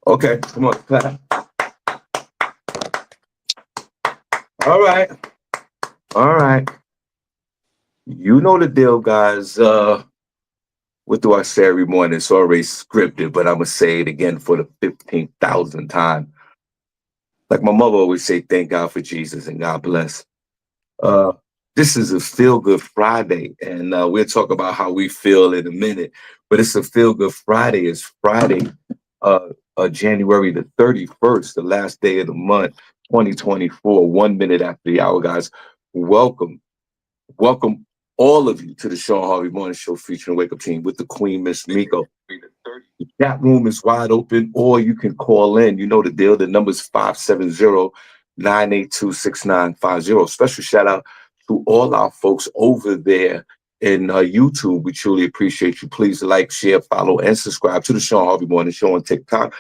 Okay, come on, clap. All right. All right. You know the deal, guys. What do I say every morning? It's already scripted, but I'm gonna say it again for the 15,000th time. Like my mother always say, thank God for Jesus and God bless. Uh, this is a feel good Friday, and we'll talk about how we feel in a minute. But it's a feel good Friday. It's Friday, uh, January the 31st, the last day of the month, 2024, 1 minute after the hour, guys. Welcome, welcome all of you to the Shawn Harvey Morning Show featuring the Wake Up Team with the Queen, Miss Miko. The chat room is wide open, or you can call in. You know the deal. The number is 570-982-6950. Special shout out to all our folks over there in YouTube. We truly appreciate you. Please like, share, follow, and subscribe to the Shawn Harvey Morning Show on TikTok,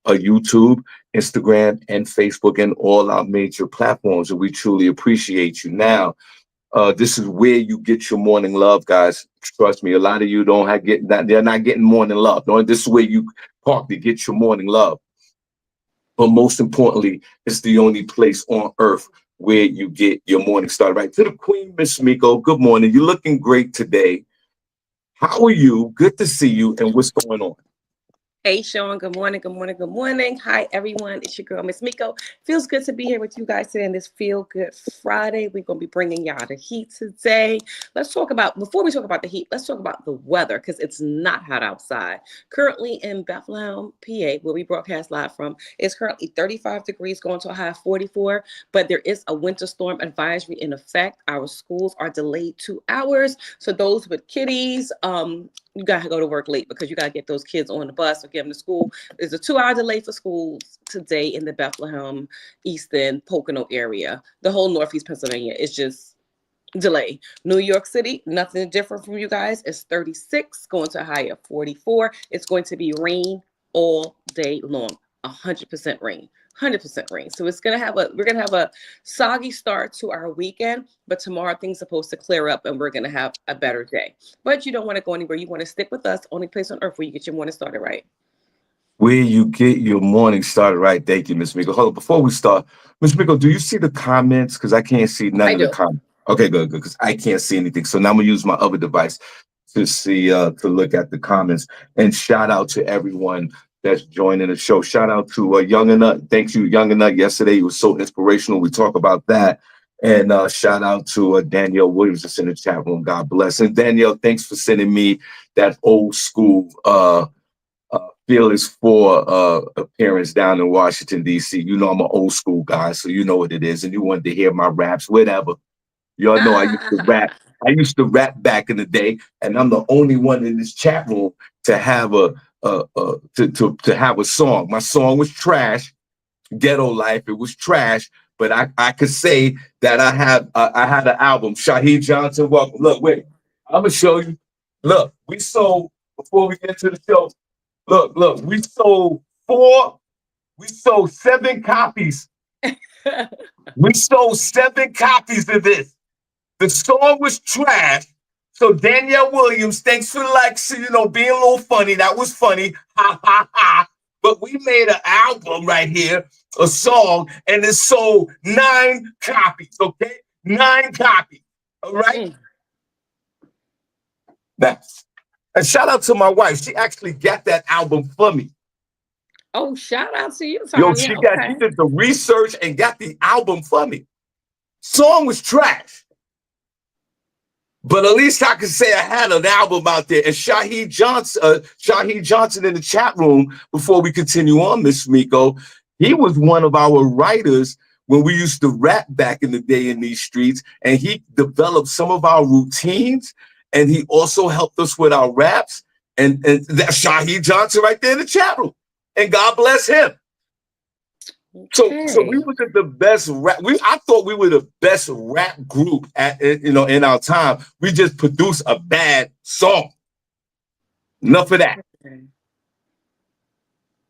YouTube, Instagram, and Facebook, and all our major platforms. And we truly appreciate you. Now, this is where you get your morning love, guys. Trust me, a lot of you don't have they're not getting morning love. No, this is where you park to get your morning love. But most importantly, it's the only place on earth where you get your morning started. Right to the Queen, Miss Miko. Good morning. You're looking great today. How are you? Good to see you. And what's going on? Hey, Shawn. Good morning. Good morning. Good morning. Hi, everyone. It's your girl, Miss Miko. Feels good to be here with you guys today on this Feel Good Friday. We're going to be bringing y'all the heat today. Before we talk about the heat, let's talk about the weather because it's not hot outside. Currently in Bethlehem, PA, where we broadcast live from, it's currently 35 degrees going to a high of 44, but there is a winter storm advisory in effect. Our schools are delayed 2 hours. So those with kiddies, you got to go to work late because you got to get those kids on the bus or get them to school. There's a 2-hour delay for schools today in the Bethlehem, Easton, Pocono area. The whole Northeast Pennsylvania is just delay. New York City, nothing different from you guys. It's 36, going to a high of 44. It's going to be rain all day long. 100% rain. 100% rain. So we're gonna have a soggy start to our weekend, but tomorrow things are supposed to clear up and we're gonna have a better day. But you don't want to go anywhere. You want to stick with us. Only place on earth where you get your morning started right. Where you get your morning started right. Thank you, Miss Miko. Hold on, before we start, Miss Miko, do you see the comments? Because I can't see none I of the do. comments. Okay, good, because I can't see anything. So now I'm gonna use my other device to see to look at the comments. And shout out to everyone that's joining the show. Shout out to Young and Nut. Thank you, Young and Nut. Yesterday it was so inspirational. We talk about that. And shout out to Danielle Williams that's in the chat room. God bless. And Danielle, thanks for sending me that old school Fearless for appearance down in Washington, D.C. You know I'm an old school guy, so you know what it is. And you wanted to hear my raps, whatever. Y'all know I used to rap. I used to rap back in the day, and I'm the only one in this chat room to have to have a song. My song was trash, Ghetto Life. It was trash, but I could say that I had an album. Shaheed Johnson, welcome. Look, wait, I'm gonna show you. Look, we sold before we get to the show. Look, we sold 7 copies. We sold 7 copies of this. The song was trash. So Danielle Williams, thanks for being a little funny. That was funny. Ha ha ha. But we made an album right here, a song, and it sold 9 copies, okay? 9 copies. All right? That's and shout out to my wife. She actually got that album for me. Oh, shout out to you, Yo, Tanya. she did the research and got the album for me. Song was trash. But at least I could say I had an album out there. And Shaheed Johnson in the chat room, before we continue on, Miss Miko, he was one of our writers when we used to rap back in the day in these streets. And he developed some of our routines. And he also helped us with our raps. And that's Shaheed Johnson right there in the chat room. And God bless him. Okay. So we were the best rap. I thought we were the best rap group in our time. We just produced a bad song. Enough of that.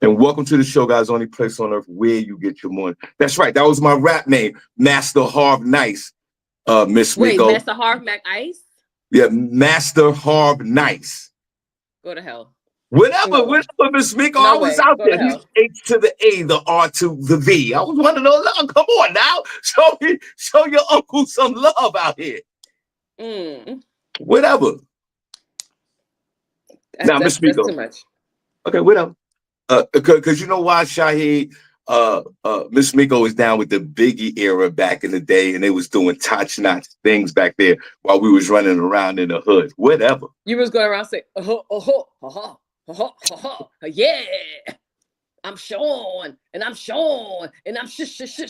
And welcome to the show, guys. Only place on earth where you get your morning. That's right. That was my rap name, Master Harv Nice. Miss Miko. Wait, Master Harv Mac Ice? Yeah, Master Harv Nice. Go to hell. Whatever, No, whatever, Miss Miko. I no was way. out Go to there. He's hell. H to the A, the R to the V. I was one of those. Oh, come on now. Show your uncle some love out here. Whatever. Now, Miss That's too Miko. much. Okay, whatever. Because you know why, Shaheed? Miss Miko was down with the Biggie era back in the day, and they was doing top-notch things back there while we was running around in the hood. Whatever. You was going around saying, yeah, I'm Shawn, and I'm Shawn, and I'm Master, Shawn.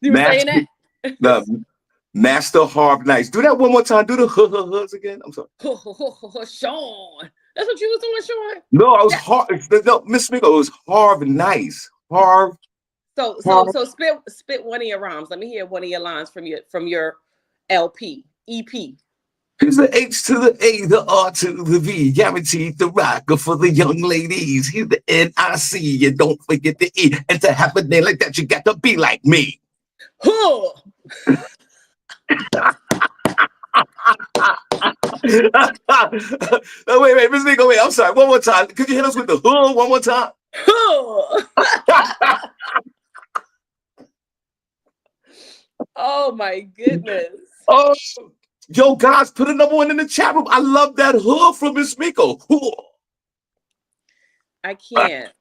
You were saying master, that? the Master Harv Nice. Do that one more time. Do the hoods again. I'm sorry. Shawn. That's what you was doing, Shawn? No, I was Harv. No, Miss Miko, it was Harv Nice. Harv. So spit one of your rhymes. Let me hear one of your lines from your LP, EP. He's the H to the A, the R to the V, guaranteed the rocker for the young ladies. He's the NIC, and don't forget the E. And to have a name like that, you got to be like me. Huh. No, wait, Miss Miko, wait, I'm sorry. One more time. Could you hit us with the hood one more time? Huh. Oh my goodness. Oh, yo, guys, put another one in the chat room. I love that hood from Miss Miko. I can't.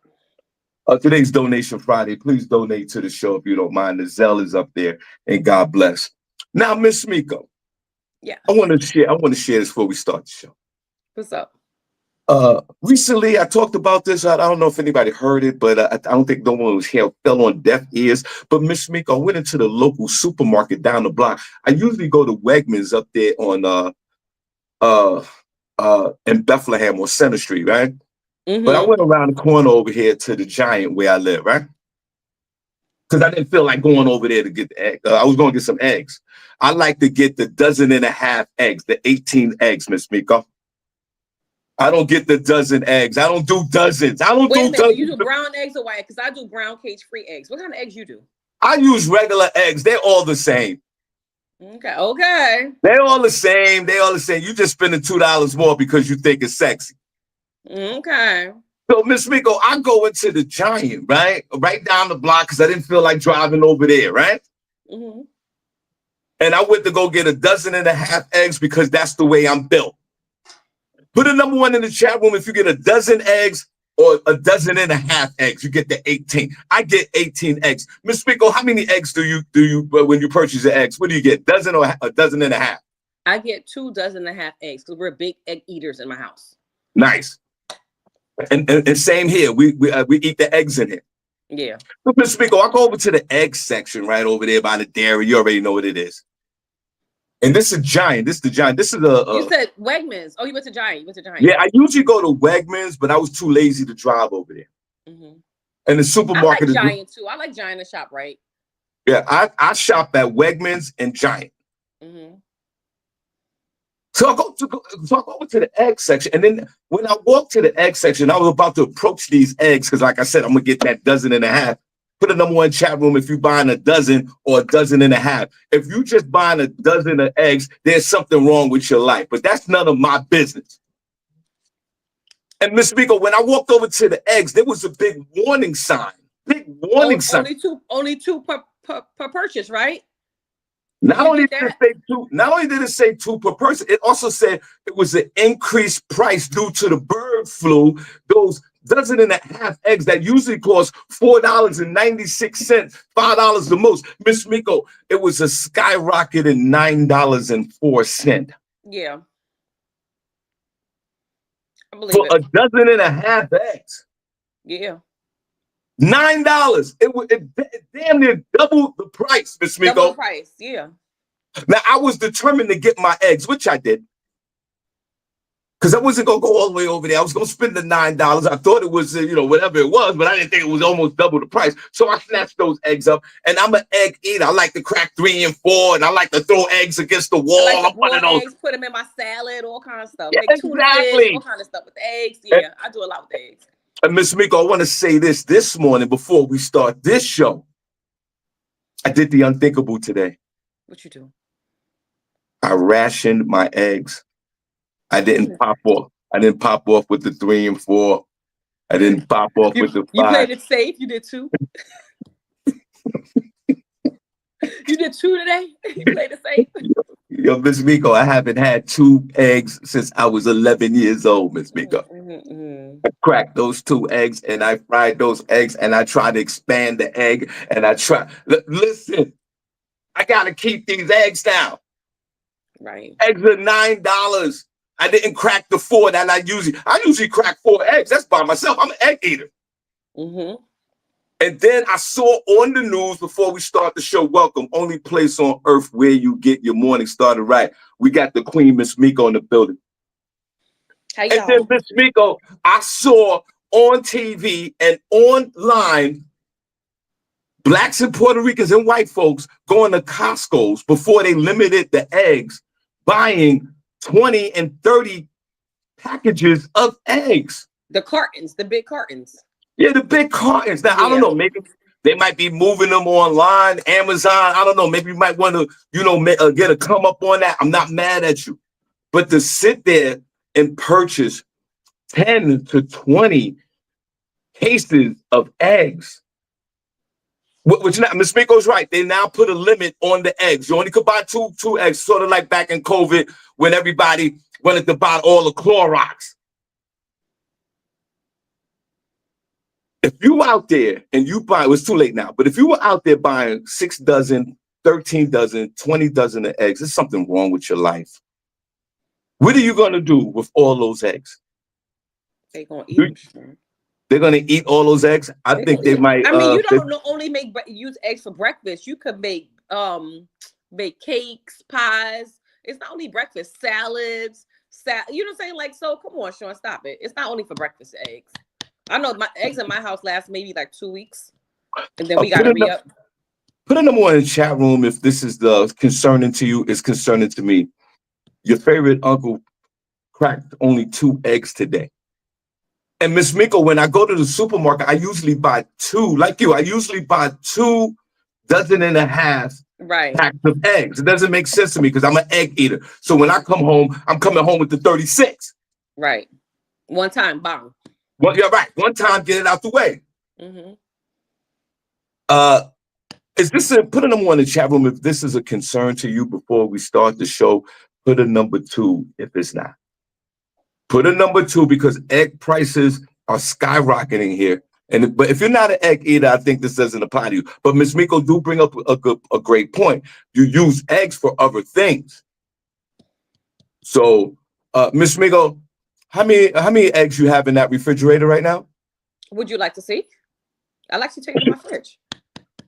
Today's Donation Friday. Please donate to the show if you don't mind. The Zelle is up there, and God bless. Now, Miss Miko. Yeah. I want to share this before we start the show. What's up? Recently, I talked about this. I don't know if anybody heard it, but I don't think no one was here, fell on deaf ears. But Miss Miko, I went into the local supermarket down the block. I usually go to Wegmans up there on in Bethlehem or Center Street, right? Mm-hmm. But I went around the corner over here to the Giant where I live, right? Because I didn't feel like going over there to get the egg. I was going to get some eggs. I like to get the 12.5 eggs, the 18 eggs, Miss Miko. I don't get the dozen eggs. I don't do dozens. I don't Wait do a minute, dozens. do you do brown eggs or white? Because I do brown cage-free eggs. What kind of eggs you do? I use regular eggs. They're all the same. Okay. They're all the same. They're all the same. You just spending $2 more because you think it's sexy. Okay. So, Miss Miko, I go into the Giant, right down the block because I didn't feel like driving over there, right? Mm-hmm. And I went to go get 12.5 eggs because that's the way I'm built. Put a number one in the chat room if you get 12 eggs or 12.5 eggs. You get the 18. I get 18 eggs. Miss Miko, how many eggs do you when you purchase the eggs? What do you get? Dozen or 12.5? I get 2 dozen-and-a-half eggs because we're big egg eaters in my house. Nice. And same here. We eat the eggs in here. Yeah. But Miss Miko, I go over to the egg section right over there by the dairy. You already know what it is. And this is Giant. This is the Giant. This is You said Wegmans. Oh, you went to Giant. You went to Giant. Yeah, I usually go to Wegmans, but I was too lazy to drive over there. Mm-hmm. And the supermarket I like Giant too. I like Giant to shop, right? Yeah, I shop at Wegmans and Giant. Mm-hmm. So I go over to the egg section, and then when I walk to the egg section, I was about to approach these eggs because, like I said, I'm gonna get that 12.5. Put a number one chat room if you're buying 12 or 12.5. If you just buying 12 of eggs, there's something wrong with your life. But that's none of my business. And Miss Miko, when I walked over to the eggs, there was a big warning sign. Big warning sign. Only two per purchase, right? Not only did it say two per person, it also said it was an increased price due to the bird flu. Those 12.5 eggs that usually cost $4.96, $5 the most. Miss Miko, it was a skyrocketed $9.04. Yeah. I believe For it. 12.5 eggs. Yeah. $9. It damn near doubled the price, Miss Miko. Double the price, yeah. Now I was determined to get my eggs, which I did. Because I wasn't gonna go all the way over there. I was gonna spend the $9. I thought it was, whatever it was, but I didn't think it was almost double the price. So I snatched those eggs up, and I'm an egg eater. I like to crack 3 and 4, and I like to throw eggs against the wall. I like I'm one of those. eggs, put them in my salad, all kinds of stuff. Yeah, Make tuna exactly. fish, all kind of stuff with the eggs. Yeah, I do a lot with the eggs. And Miss Miko, I want to say this morning before we start this show. I did the unthinkable today. What you do? I rationed my eggs. I didn't pop off. I didn't pop off with the 3 and 4. I didn't pop off with the 5. You played it safe. You did 2. You did 2 today. You played it safe. Yo, Miss Miko, I haven't had 2 eggs since I was 11 years old, Miss Miko. I cracked those 2 eggs and I fried those eggs and I tried to expand the egg and I tried. Listen, I got to keep these eggs down. Right. Eggs are $9. I didn't crack the 4 that I usually crack 4 eggs. That's by myself. I'm an egg eater. And then I saw on the news before we start the show, welcome, only place on earth where you get your morning started right. We got the Queen, Miss Miko, in the building. Hey, and then, Miss Miko, I saw on TV and online Blacks and Puerto Ricans and white folks going to Costco's before they limited the eggs, buying 20 and 30 packages of eggs. The cartons, the big cartons. Yeah, the big cartons. Now, I don't know, maybe they might be moving them online, Amazon. I don't know. Maybe you might want to, get a come up on that. I'm not mad at you. But to sit there and purchase 10 to 20 cases of eggs, which now, Ms. Miko's right. They now put a limit on the eggs. You only could buy two eggs, sort of like back in COVID when everybody wanted to buy all the Clorox. If you out there and you buy, it's too late now, but if you were out there buying 6 dozen, 13 dozen, 20 dozen of eggs, there's something wrong with your life. What are you going to do with all those eggs? They're going to eat them. They're going to eat all those eggs? I think they might. I mean, you don't only use eggs for breakfast. You could make cakes, pies. It's not only breakfast, salads, you know what I'm saying? Like, so come on, Shawn, stop it. It's not only for breakfast eggs. I know my eggs in my house last maybe like 2 weeks, and then we got to re-up. Put a number one in the chat room if this is concerning to you. It's concerning to me. Your favorite uncle cracked only 2 eggs today. And Miss Miko, when I go to the supermarket, I usually buy 2. Like you, I usually buy 2 dozen and a half packs of eggs. It doesn't make sense to me because I'm an egg eater. So when I come home, I'm coming home with the 36. Right. One time, bang. Well, you're right. One time, get it out the way. Is this put a number one in the chat room if this is a concern to you before we start the show? Put a number 2 if it's not. Put a number 2 because egg prices are skyrocketing here. But if you're not an egg eater, I think this doesn't apply to you. But Ms. Miko do bring up a great point. You use eggs for other things. So, Ms. Miko, how many eggs you have in that refrigerator right now? Would you like to see? I'd like to take it to my fridge.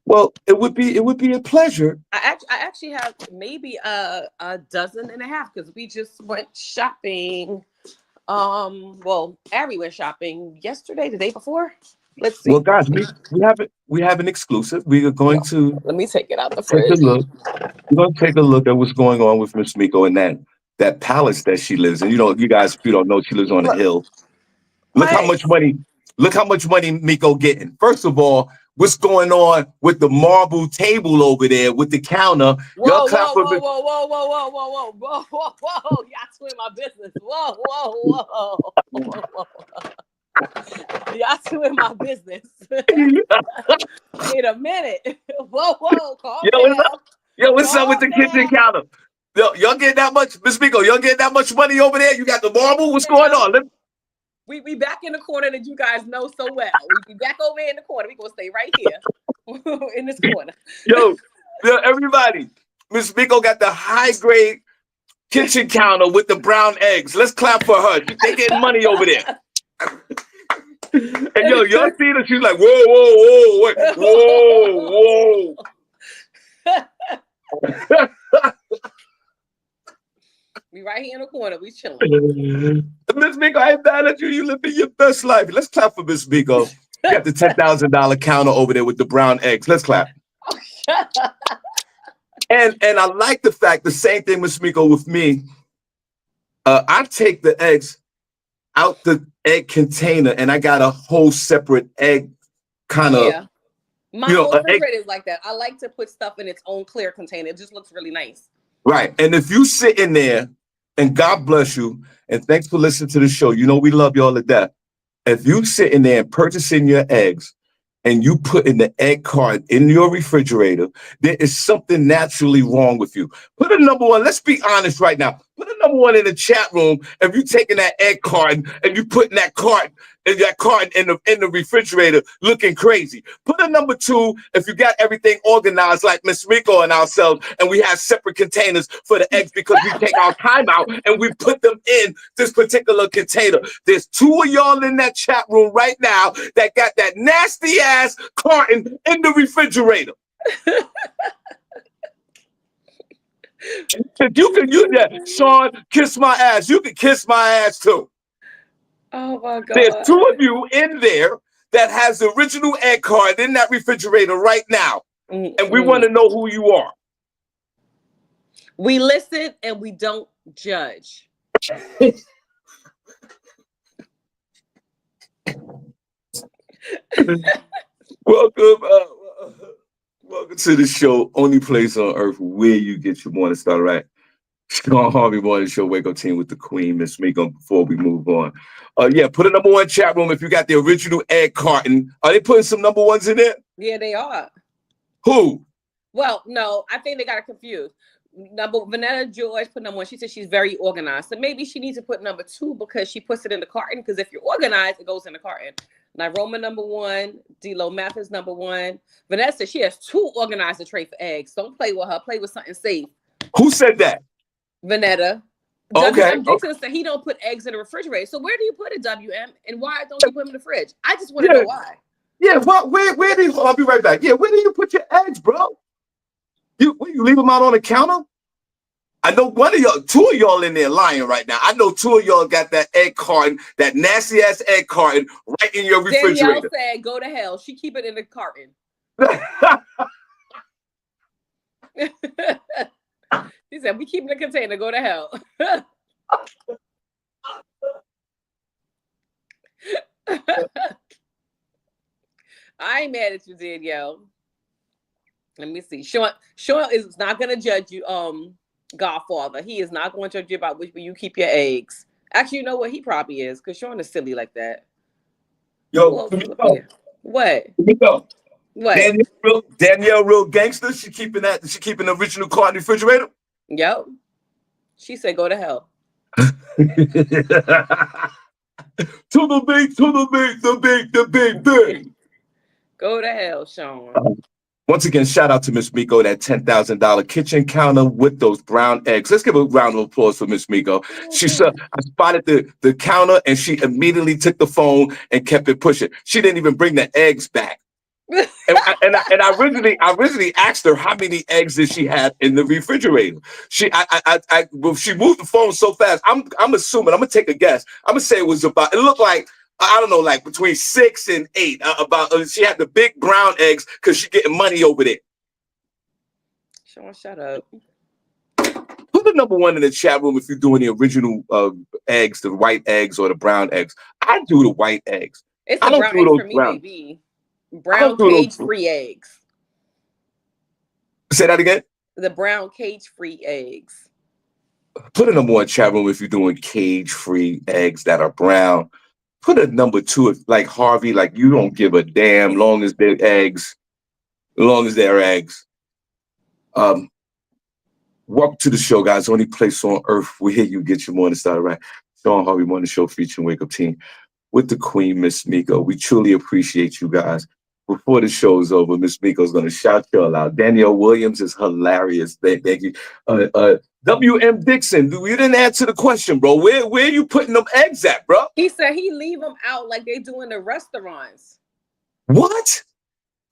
Well, it would be a pleasure. I actually have maybe a dozen and a half because we just went shopping. Well, Abby went shopping yesterday, the day before. Let's see. Well, guys, we have an exclusive. We are going to let me take it out the fridge. Take a look. We're going to take a look at what's going on with Miss Miko and that palace that she lives in. You guys, if you don't know, she lives on a hill. Look how much money Miko getting. First of all, what's going on with the marble table over there with the counter? Whoa. Y'all two in my business. Whoa. Y'all two in my business. Wait a minute. Whoa. Calm down. What's up with the kitchen counter? Y'all get that much, Miss Miko? Y'all get that much money over there? You got the marble? What's going on? We back in the corner that you guys know so well. We be back over in the corner. We gonna stay right here in this corner. Yo, everybody, Miss Miko got the high grade kitchen counter with the brown eggs. Let's clap for her. They getting money over there. And y'all see her? She's like, whoa. We right here in the corner. We chilling. Miss Miko, I ain't mad at you. You living your best life. Let's clap for Miss Miko. You got the $10,000 counter over there with the brown eggs. Let's clap. And I like the fact, the same thing, Miss Miko, with me. I take the eggs out the egg container and I got a whole separate egg kind of. Yeah. My whole refrigerator is like that. I like to put stuff in its own clear container. It just looks really nice. Right. And if you sit in there and God bless you, and thanks for listening to the show. You know we love y'all to death. If you sitting there and purchasing your eggs, and you put in the egg carton in your refrigerator, there is something naturally wrong with you. Put a number one. Let's be honest right now. Put a number one in the chat room. If you taking that egg carton and you putting that carton in the refrigerator, looking crazy. Put a number two if you got everything organized like Miss Miko and ourselves, and we have separate containers for the eggs because we take our time out and we put them in this particular container. There's two of y'all in that chat room right now that got that nasty ass carton in the refrigerator. If you can use that, Shawn, kiss my ass. You can kiss my ass too. Oh my God. There's two of you in there that has the original egg carton in that refrigerator right now. And we want to know who you are. We listen and we don't judge. Welcome to the show, only place on earth where you get your morning started, right? Shawn Harvey Morning Show, Wake Up Team with the Queen, Miss Miko, before we move on. Yeah, put a number one chat room if you got the original egg carton. Are they putting some number ones in there? Yeah, they are. Who? Well, no, I think they got it confused. Vanetta George put number one. She said she's very organized. So maybe she needs to put number two because she puts it in the carton. Because if you're organized, it goes in the carton. Now, Roma number one, D-Lo Mathis number one. Vanessa said she has two organizer tray for eggs. Don't play with her. Play with something safe. Who said that? Vanetta. Okay. WM Dixon said he don't put eggs in the refrigerator. So where do you put it, WM? And why don't you put them in the fridge? I just want to know why. Yeah, where do you, I'll be right back. Yeah, where do you put your eggs, bro? You leave them out on the counter? I know two of y'all in there lying right now. I know two of y'all got that egg carton, that nasty ass egg carton right in your refrigerator. Danielle said, go to hell. She keep it in the carton. She said, we keep in the container, go to hell. I ain't mad at you, Danielle. Let me see. Shawn is not going to judge you, Godfather. He is not going to judge you about which way you keep your eggs. Actually, you know what? He probably is, because Shawn is silly like that. Yo, what? Miko. What? Danielle, real gangster. She keeping the original car in the refrigerator? Yep. She said, go to hell. To the big. Go to hell, Shawn. Once again, shout out to Miss Miko, that $10,000 kitchen counter with those brown eggs. Let's give a round of applause for Miss Miko. She said, I spotted the counter and she immediately took the phone and kept it pushing. She didn't even bring the eggs back. and I originally asked her how many eggs did she have in the refrigerator. She moved the phone so fast. I'm assuming, I'm gonna take a guess. I'm gonna say it looked like, I don't know, like between 6 and 8. She had the big brown eggs because she's getting money over there. Shawn, shut up. Put the number one in the chat room if you're doing the original eggs, the white eggs or the brown eggs. I do the white eggs. It's the brown eggs for me, baby. Brown cage-free eggs. Say that again? The brown cage-free eggs. Put a number one chat room if you're doing cage-free eggs that are brown. Put a number two if, like Harvey, like you don't give a damn long as they're eggs. Welcome to the show, guys. Only place on earth where you get your morning started, right? Shawn Harvey Morning Show featuring Wake Up Team with the Queen, Miss Miko. We truly appreciate you guys. Before the show's over, Miss Miko's gonna shout y'all out. Danielle Williams is hilarious. Thank you. WM Dixon, we didn't answer the question, bro. Where are you putting them eggs at, bro? He said he leave them out like they do in the restaurants. What?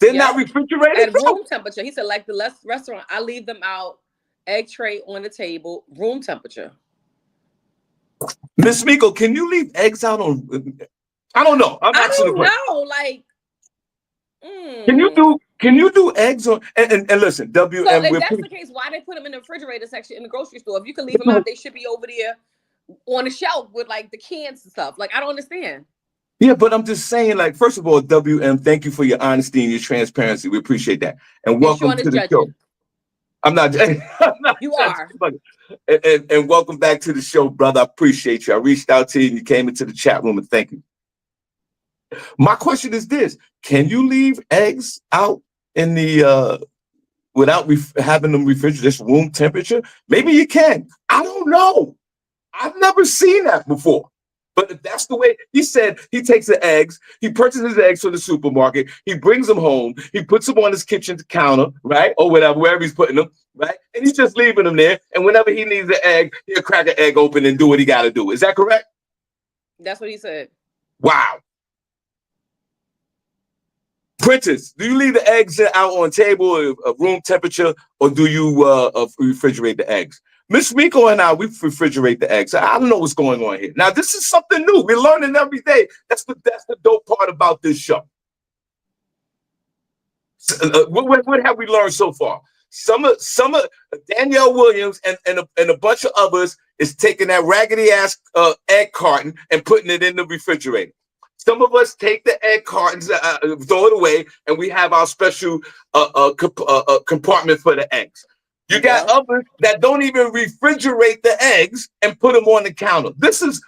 They're not refrigerated? At room temperature. He said, like the restaurant, I leave them out, egg tray on the table, room temperature. Miss Miko, can you leave eggs out on? I don't know. I don't know. Like, Can you do eggs on? And listen, WM. So if that's the case, why they put them in the refrigerator section in the grocery store? If you can leave them out, they should be over there on the shelf with like the cans and stuff. Like, I don't understand. Yeah, but I'm just saying, like, first of all, WM, thank you for your honesty and your transparency. We appreciate that. And welcome to the show. I'm not. I'm not You are. and welcome back to the show, brother. I appreciate you. I reached out to you and you came into the chat room, and thank you. My question is this: can you leave eggs out in the without having them refrigerated, just room temperature? Maybe you can. I don't know. I've never seen that before. But if that's the way he said, he takes the eggs, he purchases the eggs from the supermarket, he brings them home, he puts them on his kitchen counter, right? Or whatever, wherever he's putting them, right? And he's just leaving them there. And whenever he needs an egg, he'll crack an egg open and do what he got to do. Is that correct? That's what he said. Wow. Prentice, do you leave the eggs out on table at room temperature, or do you refrigerate the eggs? Miss Miko and I, we refrigerate the eggs. I don't know what's going on here. Now, this is something new. We're learning every day. That's the dope part about this show. What have we learned so far? Some of Danielle Williams and a bunch of others is taking that raggedy ass egg carton and putting it in the refrigerator. Some of us take the egg cartons, throw it away, and we have our special compartment for the eggs. You got others that don't even refrigerate the eggs and put them on the counter. This is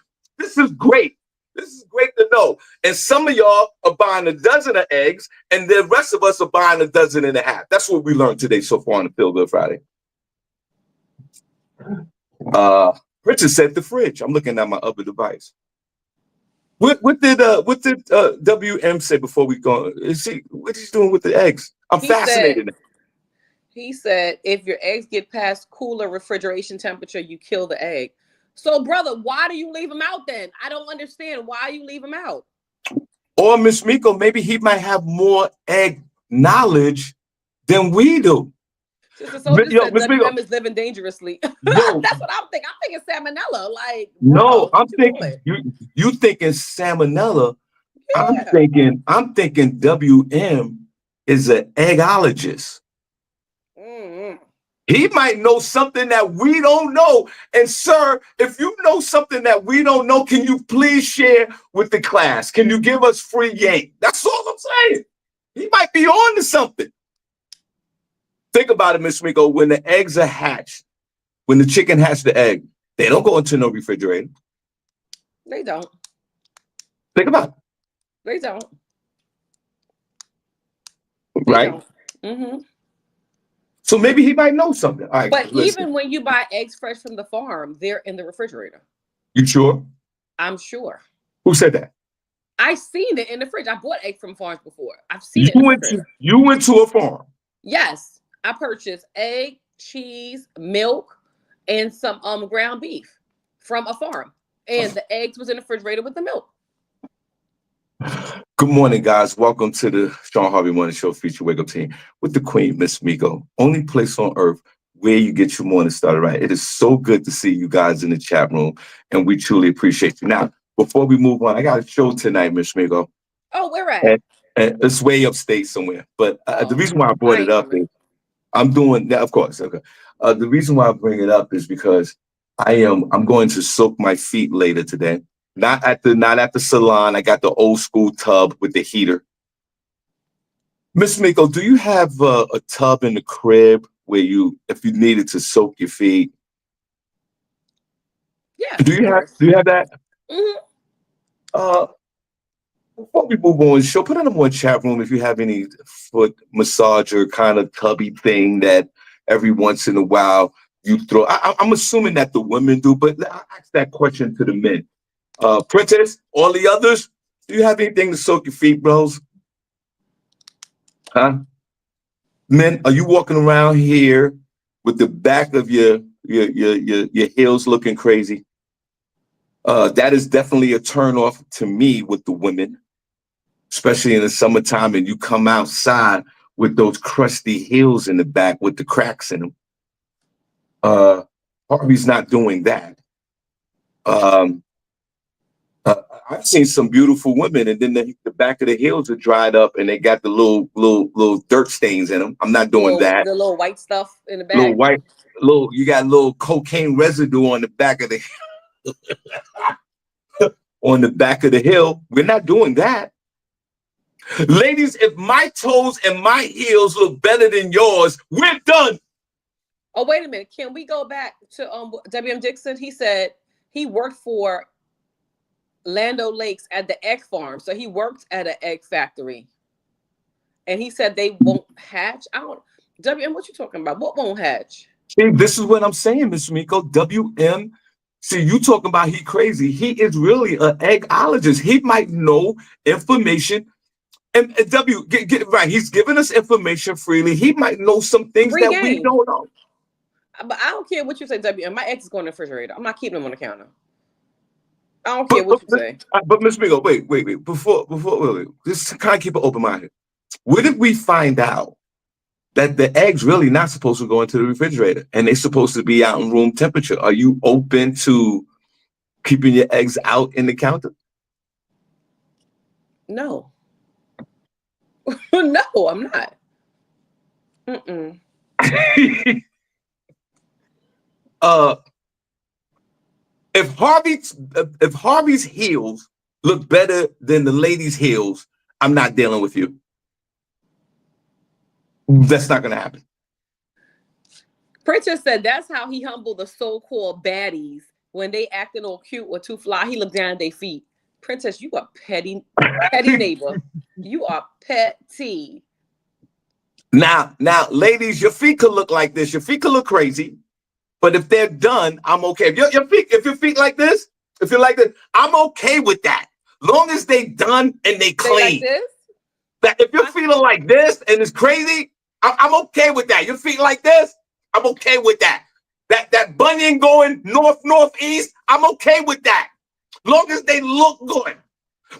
great. This is great to know. And some of y'all are buying a dozen of eggs, and the rest of us are buying a dozen and a half. That's what we learned today so far on the Feel Good Friday. Richard said the fridge. I'm looking at my other device. What did WM say before we go? What he's doing with the eggs? I'm fascinated. He said, if your eggs get past cooler refrigeration temperature, you kill the egg. So, brother, why do you leave them out then? I don't understand why you leave them out. Or Miss Miko, maybe he might have more egg knowledge than we do. Sister Soldier said WM is living dangerously. That's what I'm thinking. I'm thinking salmonella. Like, no, I'm thinking you thinking salmonella. Yeah. I'm thinking WM is an eggologist. He might know something that we don't know. And sir, if you know something that we don't know, can you please share with the class? Can you give us free yank? That's all I'm saying. He might be on to something. Think about it, Miss Miko. When the eggs are hatched, when the chicken hatched the egg, they don't go into no refrigerator. They don't. Think about it. They don't. Right? Mm-hmm. So maybe he might know something. All right, but even when you buy eggs fresh from the farm, they're in the refrigerator. You sure? I'm sure. Who said that? I've seen it in the fridge. I bought eggs from farms before. I've seen it. You went to a farm? Yes. I purchased egg, cheese, milk, and some ground beef from a farm. And the eggs was in the refrigerator with the milk. Good morning, guys. Welcome to the Shawn Harvey Morning Show feature Wake Up Team with the Queen, Miss Miko. Only place on earth where you get your morning started right. It is so good to see you guys in the chat room, and we truly appreciate you. Now, before we move on, I got a show tonight, Miss Miko. Oh, where at? And it's way upstate somewhere. But the reason why I brought it up is I'm doing that, of course. Okay. The reason why I bring it up is because I'm going to soak my feet later today. Not at the salon. I got the old school tub with the heater. Miss Miko, do you have a tub in the crib where if you needed to soak your feet? Yeah. Do you have that? Mm-hmm. Before we move on, show put in the chat room if you have any foot massager kind of tubby thing that every once in a while you throw. I'm assuming that the women do, but I ask that question to the men. Princess, all the others, do you have anything to soak your feet, bros? Huh? Men, are you walking around here with the back of your heels looking crazy? That is definitely a turn off to me with the women, especially in the summertime, and you come outside with those crusty heels in the back with the cracks in them. Harvey's not doing that. I've seen some beautiful women, and then the back of the heels are dried up, and they got the little dirt stains in them. I'm not doing that. The little white stuff in the back. You got little cocaine residue on the back of the on the back of the heel. We're not doing that. Ladies, if my toes and my heels look better than yours, we're done. Oh, wait a minute. Can we go back to W.M. Dixon? He said he worked for Lando Lakes at the egg farm. So he worked at an egg factory. And he said they won't hatch. I don't. WM, what you talking about? What won't hatch? See, this is what I'm saying, Miss Miko. WM. See, you talking about he crazy. He is really an eggologist. He might know information. And get right. He's giving us information freely. He might know some things Free that we game. don't know. But I don't care what you say, WM. My eggs is going in the refrigerator. I'm not keeping them on the counter. I don't care what you say. But Miss Miko, wait. Wait. Just kind of keep an open mind here. What if we find out that the eggs really not supposed to go into the refrigerator and they're supposed to be out in room temperature? Are you open to keeping your eggs out in the counter? No. No, I'm not. If Harvey's heels look better than the lady's heels, I'm not dealing with you. That's not gonna happen. Princess said that's how he humbled the so-called baddies when they acted all cute or too fly. He looked down at their feet. Princess, you are petty neighbor. You are petty. Now, ladies, your feet could look like this. Your feet could look crazy, but if they're done, I'm okay. If your feet like this, if you're like this, I'm okay with that. Long as they done and they clean. Like this? That if your feet are like this and it's crazy, I'm okay with that. Your feet like this, I'm okay with that. That bunion going northeast, I'm okay with that. Long as they look good.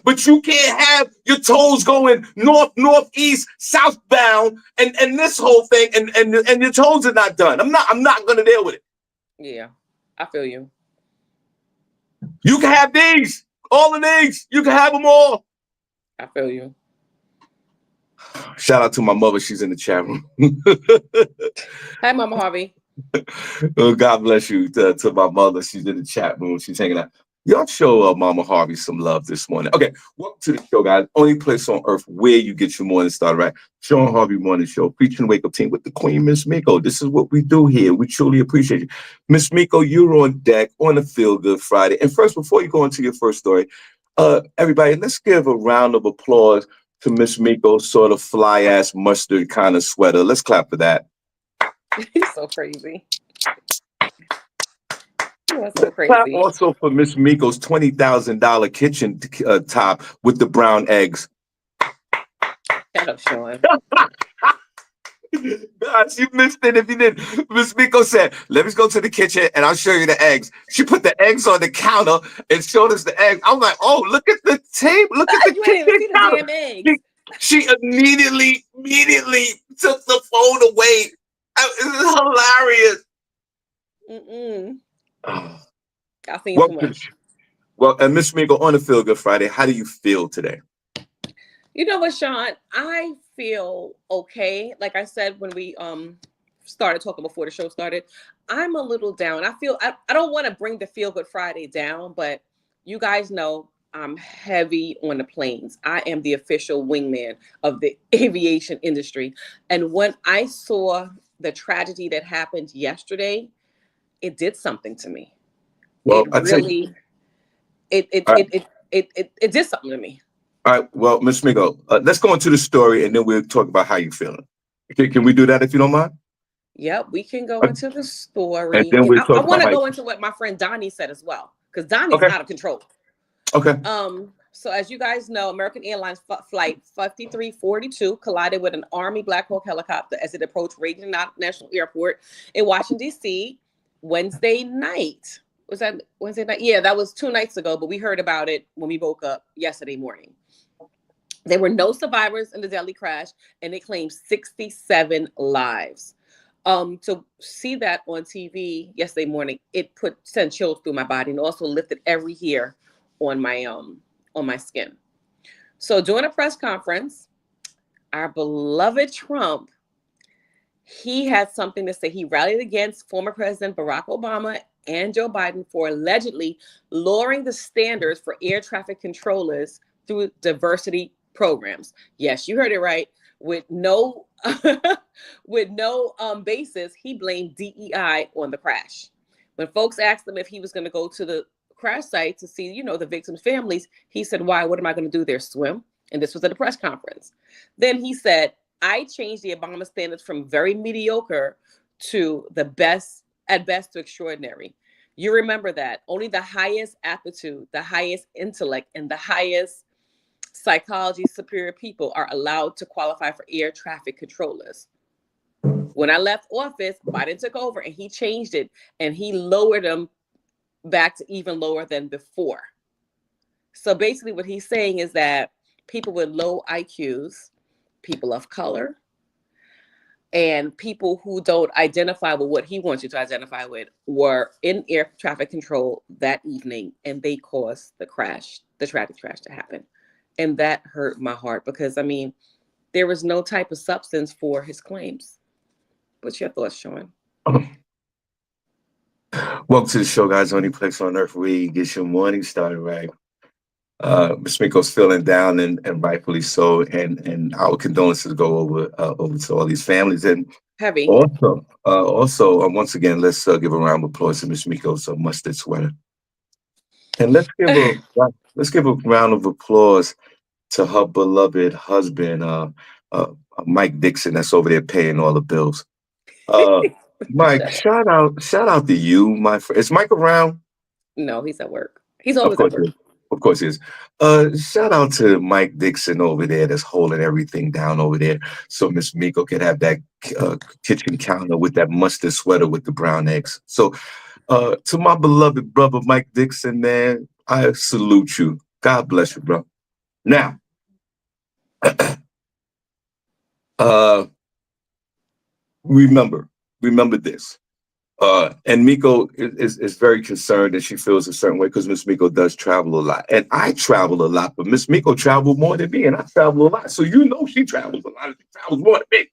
But you can't have your toes going northeast, southbound, and this whole thing, and your toes are not done. I'm not gonna deal with it. Yeah, I feel you. You can have these, all of these. You can have them all. I feel you. Shout out to my mother. She's in the chat room. Hi, Mama Harvey. Oh, God bless you to my mother. She's in the chat room. She's hanging out. Y'all show Mama Harvey some love this morning. Okay, welcome to the show, guys. Only place on earth where you get your morning started, right? Shawn Harvey Morning Show, featuring the Wake Up Team with the Queen, Miss Miko. This is what we do here. We truly appreciate you. Miss Miko, you're on deck on a Feel Good Friday. And first, before you go into your first story, everybody, let's give a round of applause to Miss Miko's sort of fly-ass mustard kind of sweater. Let's clap for that. He's so crazy. So crazy. Clap also for Miss Miko's $20,000 kitchen top with the brown eggs. Shut up, Shawn. Gosh, you missed it if you didn't. Miss Miko said, let me go to the kitchen and I'll show you the eggs. She put the eggs on the counter and showed us the eggs. I'm like, oh, look at the table. Look at the kitchen counter. The damn eggs. She immediately took the phone away. This is hilarious. I think too much. Well, and Miss Miko, on the Feel Good Friday, how do you feel today? You know what, Shawn? I feel okay. Like I said when we started talking before the show started, I'm a little down. I don't want to bring the Feel Good Friday down, but you guys know I'm heavy on the planes. I am the official wingman of the aviation industry. And when I saw the tragedy that happened yesterday, it did something to me. Well, it really, it did something to me. All right. Well, Miss Miko, let's go into the story and then we'll talk about how you're feeling. Okay, can we do that if you don't mind? Yep, we can go into the story. And then we'll talk I want to about go into what my friend Donnie said as well, because Donnie's out of control. Okay. So as you guys know, American Airlines flight 5342 collided with an Army Black Hawk helicopter as it approached Reagan National Airport in Washington, D.C. Wednesday night. Was that Wednesday night? Yeah, that was 2 nights ago, but we heard about it when we woke up yesterday morning. There were no survivors in the deadly crash, and it claimed 67 lives. To see that on TV yesterday morning, it sent chills through my body and also lifted every hair on my skin. So during a press conference, our beloved Trump, he had something to say. He rallied against former President Barack Obama and Joe Biden for allegedly lowering the standards for air traffic controllers through diversity programs. Yes, you heard it right. With no with no basis, he blamed DEI on the crash. When folks asked him if he was going to go to the crash site to see, the victims' families, he said, "Why? What am I going to do there? Swim?" And this was at a press conference. Then he said, "I changed the Obama standards from very mediocre to the best, at best to extraordinary." You remember that only the highest aptitude, the highest intellect, and the highest psychology superior people are allowed to qualify for air traffic controllers. When I left office, Biden took over and he changed it and he lowered them back to even lower than before. So basically what he's saying is that people with low IQs, people of color, and people who don't identify with what he wants you to identify with were in air traffic control that evening, and they caused the crash, the traffic crash to happen. And that hurt my heart because, I mean, there was no type of substance for his claims. What's your thoughts, Shawn? Welcome to the show, guys. Only place on earth where you get your morning started right. Ms. Miko's feeling down and rightfully so. And our condolences go over to all these families. And Heavy. also, once again, let's give a round of applause to Ms. Miko's mustard sweater. And let's give a round of applause to her beloved husband, Mike Dixon, that's over there paying all the bills. Mike, shout out to you, my friend. Is Mike around? No, he's at work. He's always at work. Of course he is. Shout out to Mike Dixon over there that's holding everything down over there so Miss Miko can have that kitchen counter with that mustard sweater with the brown eggs. So to my beloved brother Mike Dixon, man, I salute you. God bless you, bro. Now, remember this. And Miko is very concerned and she feels a certain way because Miss Miko does travel a lot. And I travel a lot, but Miss Miko traveled more than me and I travel a lot. So she travels a lot and she travels more than me.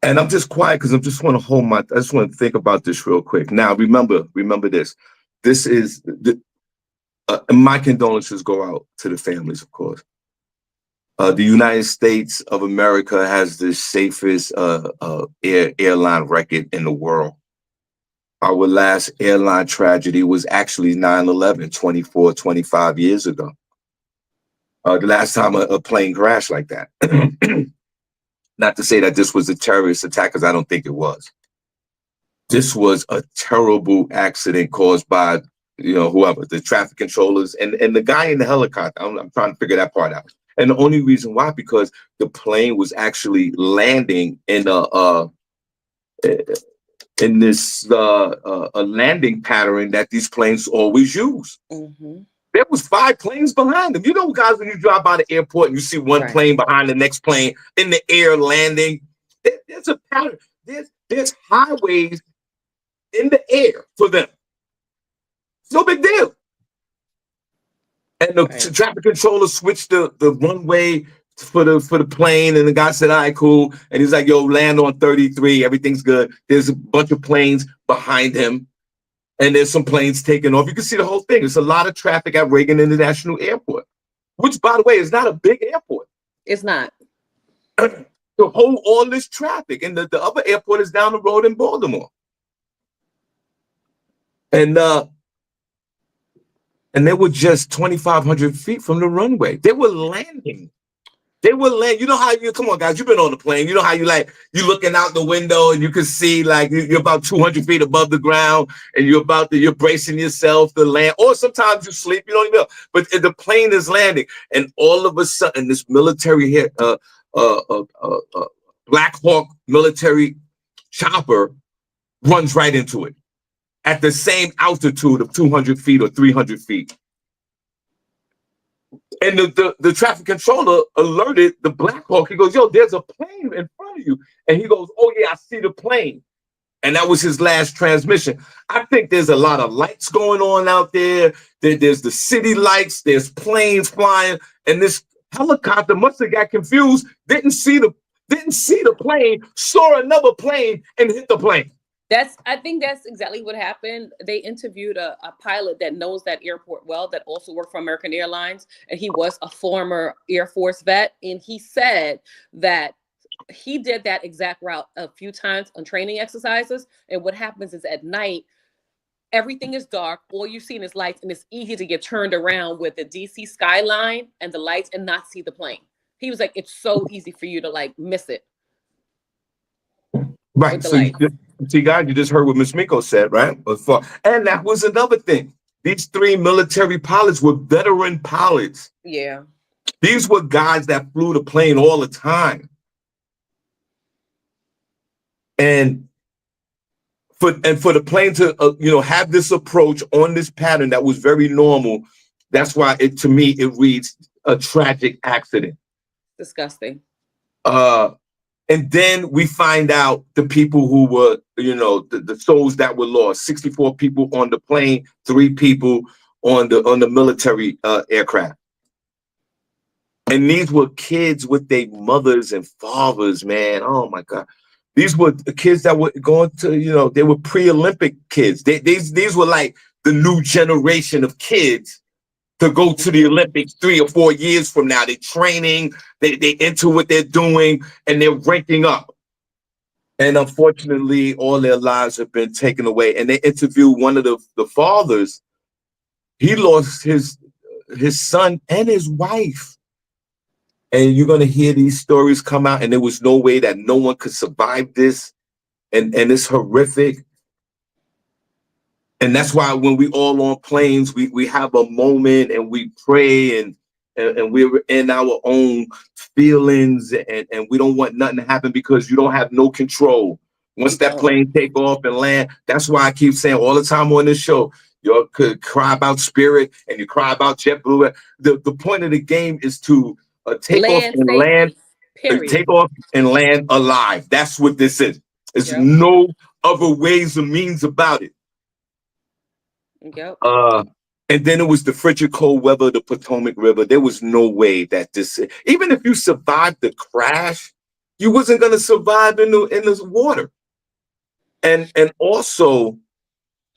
And I'm just quiet because I just want to think about this real quick. Now, remember this. This is, my condolences go out to the families, of course. The United States of America has the safest airline record in the world. Our last airline tragedy was actually 9/11, 25 years ago. The last time a plane crashed like that. Not to say that this was a terrorist attack, because I don't think it was. This was a terrible accident caused by, whoever, the traffic controllers and the guy in the helicopter. I'm trying to figure that part out. And the only reason why, because the plane was actually landing in a landing pattern that these planes always use. Mm-hmm. There was 5 planes behind them. Guys, when you drive by the airport and you see one plane behind the next plane in the air landing, there's a pattern. There's highways in the air for them. It's no big deal. And the traffic controller switched the runway for the plane, and the guy said, "All right, cool." And he's like, "Yo, land on 33. Everything's good." There's a bunch of planes behind him, and there's some planes taking off. You can see the whole thing. There's a lot of traffic at Reagan International Airport, which, by the way, is not a big airport. It's not. To hold all this traffic, and the other airport is down the road in Baltimore. And they were just 2,500 feet from the runway. They were landing. You know how come on, guys, you've been on the plane. You know how you're looking out the window and you can see you're about 200 feet above the ground and you're bracing yourself to land. Or sometimes you sleep, you don't even know. But the plane is landing. And all of a sudden, this military Black Hawk military chopper runs right into it at the same altitude of 200 feet or 300 feet. And the traffic controller alerted the Black Hawk. He goes, "Yo, there's a plane in front of you." And he goes, "Oh, yeah, I see the plane." And that was his last transmission. I think there's a lot of lights going on out there. There's the city lights. There's planes flying. And this helicopter must have got confused, didn't see the plane, saw another plane, and hit the plane. I think that's exactly what happened. They interviewed a pilot that knows that airport well, that also worked for American Airlines, and he was a former Air Force vet. And he said that he did that exact route a few times on training exercises. And what happens is at night, everything is dark. All you've seen is lights, and it's easy to get turned around with the DC skyline and the lights and not see the plane. He was like, it's so easy for you to like miss it with Right. the So you lights. see, guys, you just heard what Miss Miko said, right? And that was another thing. These three military pilots were veteran pilots. Yeah. These were guys that flew the plane all the time. And for the plane to have this approach on this pattern that was very normal, that's why to me it reads a tragic accident. Disgusting. And then we find out the people who were, the souls that were lost. 64 people on the plane, 3 people on the military aircraft. And these were kids with their mothers and fathers, man. Oh my God. These were the kids that were going to, they were pre-Olympic kids. These were like the new generation of kids to go to the Olympics 3 or 4 years from now. They're training, they into what they're doing, and they're ranking up. And unfortunately, all their lives have been taken away. And they interviewed one of the fathers. He lost his son and his wife. And you're going to hear these stories come out, and there was no way that no one could survive this. And it's horrific. And that's why when we all on planes, we have a moment and we pray and we're in our own feelings and we don't want nothing to happen because you don't have no control. Once that plane take off and land, that's why I keep saying all the time on this show, you could cry about Spirit and you cry about JetBlue. The point of the game is to take off and land, take off and land alive. That's what this is. There's no other ways or means about it. Yep. And then it was the frigid cold weather, the Potomac River. There was no way that even if you survived the crash, you wasn't gonna survive in the water. And also,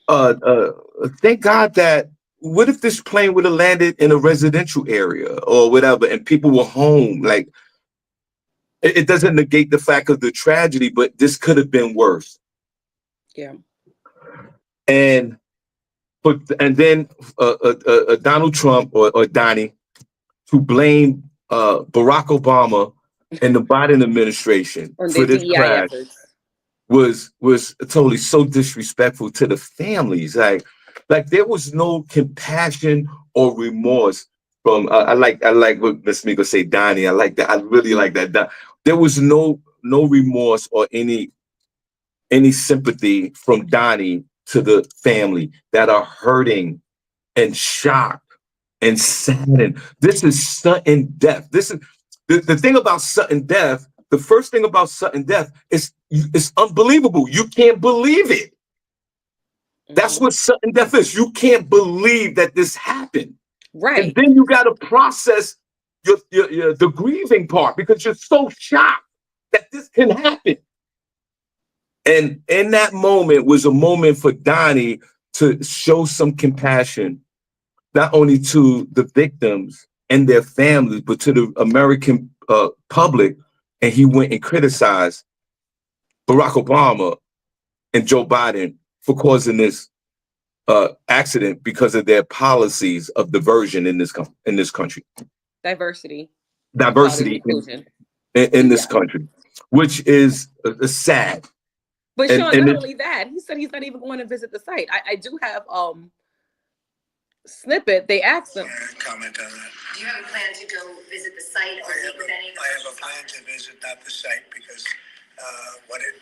thank God that what if this plane would have landed in a residential area or whatever, and people were home? Like, it doesn't negate the fact of the tragedy, but this could have been worse. Yeah. And then Donald Trump or Donnie to blame Barack Obama and the Biden administration for this crash was totally so disrespectful to the families. Like there was no compassion or remorse from. I like what Miss Miko say, Donnie. I like that. I really like that. There was no remorse or any sympathy from Donnie to the family that are hurting and shocked and saddened. This is sudden death. This is the thing about sudden death. The first thing about sudden death is it's unbelievable. You can't believe it. That's what sudden death is. You can't believe that this happened. Right. And then you got to process the grieving part because you're so shocked that this can happen. And in that moment was a moment for Donnie to show some compassion, not only to the victims and their families, but to the American public. And he went and criticized Barack Obama and Joe Biden for causing this accident because of their policies of diversion in this country. Diversity in this country, which is sad. But Shawn, not only that, he said he's not even going to visit the site. I do have snippet. They asked him. Comment on that. Do you have a plan to go visit the site or meet with any of the I have a plan to visit, not the site, because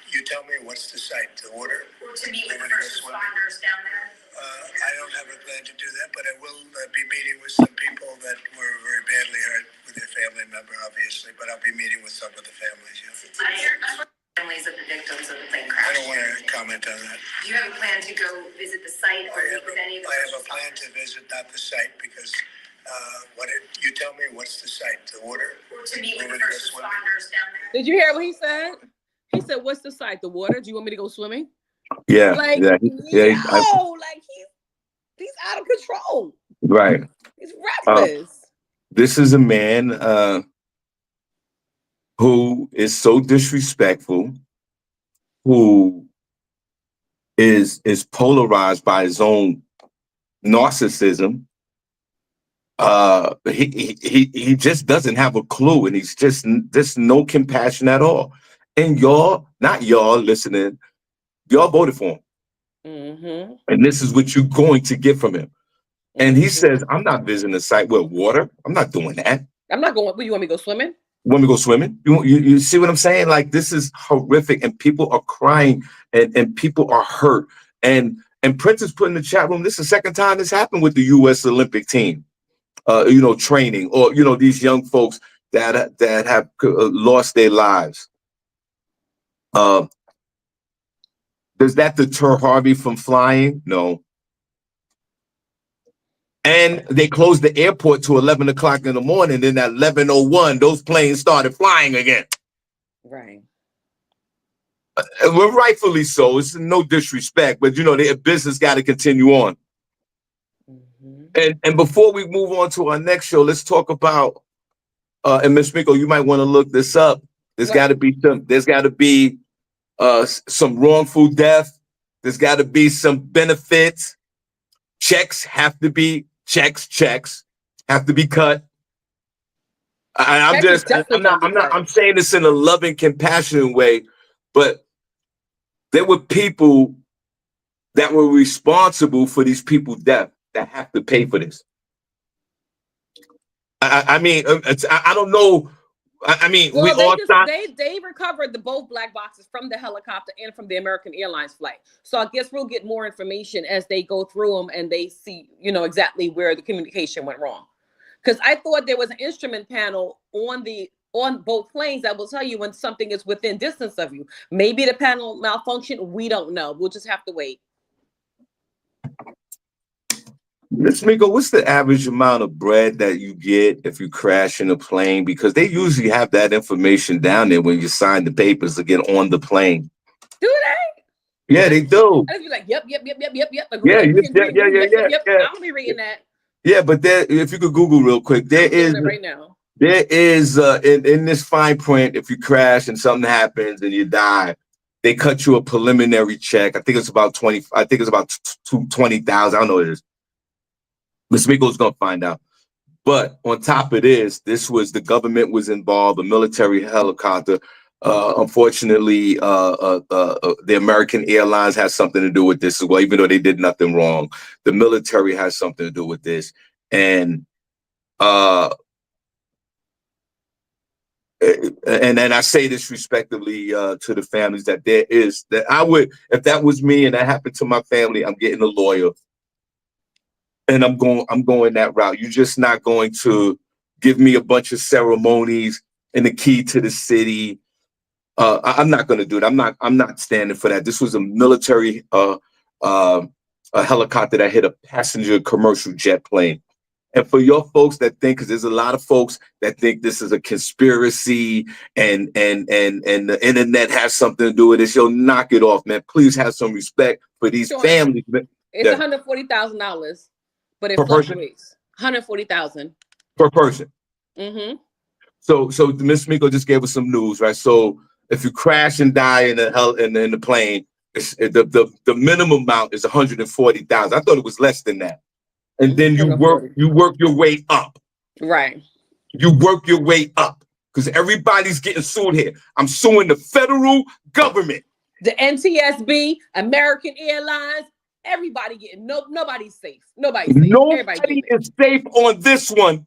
you tell me what's the site, the water? Or to meet with the first responders down there? I don't have a plan to do that, but I will be meeting with some people that were very badly hurt with their family member, obviously, but I'll be meeting with some of the families, yeah. Families of the victims of the plane crash. I don't want to comment on that. Do you have a plan to go visit the site or meet with any of the I have a plan to visit, not the site, because you tell me what's the site, the water? Or to meet with the first responders down there. Did you hear what he said? He said, what's the site, the water? Do you want me to go swimming? Yeah, Like, yeah, like he's out of control. right. He's Uh, reckless. this is a man who is so disrespectful, who is polarized by his own narcissism. He just doesn't have a clue, and he's just no compassion at all. And y'all, not y'all listening, y'all voted for him, Mm-hmm. and this is what you're going to get from him. And he Mm-hmm. says, "I'm not visiting a site with water. I'm not doing that. I'm not going. What, you want me to go swimming? Want me to go swimming? You see what I'm saying? Like, this is horrific, and people are crying, and people are hurt. And Prince is put in the chat room. This is the second time this happened with the U.S. Olympic team. Training, or these young folks that have lost their lives. Uh, does that deter Harvey from flying? No. And they closed the airport to 11 o'clock in the morning. Then at 11:01, those planes started flying again. Right. Well, rightfully so. It's no disrespect, but their business got to continue on. Mm-hmm. And before we move on to our next show, let's talk about. And Ms. Miko, you might want to look this up. There's got to be some wrongful death. There's got to be some benefits. Checks have to be have to be cut. I'm saying this in a loving, compassionate way, but there were people that were responsible for these people's death that have to pay for this. I don't know. Well, they recovered both black boxes from the helicopter and from the American Airlines flight. So I guess we'll get more information as they go through them and they see, exactly where the communication went wrong. Because I thought there was an instrument panel on both planes that will tell you when something is within distance of you. Maybe the panel malfunctioned. We don't know. We'll just have to wait. Ms. Miko, what's the average amount of bread that you get if you crash in a plane? Because they usually have that information down there when you sign the papers to get on the plane. Do they? Yeah, they do. I'd be like, yep. Yeah. I'll be reading that. Yeah, but if you could Google real quick, there is right now. There is in this fine print, if you crash and something happens and you die, they cut you a preliminary check. I think it's about 20. I think it's about 20,000. I don't know what it is. Ms. Miko's gonna find out. But on top of this was the government was involved, a military helicopter. Unfortunately, the American Airlines has something to do with this as well, even though they did nothing wrong. The military has something to do with this. And I say this respectively to the families that I would, if that was me and that happened to my family, I'm getting a lawyer. And I'm going that route. You're just not going to give me a bunch of ceremonies and the key to the city. I'm not going to do it. I'm not standing for that. This was a military a helicopter that hit a passenger commercial jet plane. And for your folks that think, because there's a lot of folks that think this is a conspiracy and the internet has something to do with this, knock it off, man. Please have some respect for these families. It's $140,000. But it fluctuates. 140,000 per person. Mm-hmm. So Ms. Miko just gave us some news, right? So if you crash and die in the plane, the minimum amount is 140,000. I thought it was less than that. And then you work your way up. Right. You work your way up because everybody's getting sued here. I'm suing the federal government, the NTSB, American Airlines. Everybody getting nobody's safe. Nobody's safe. Nobody is safe on this one.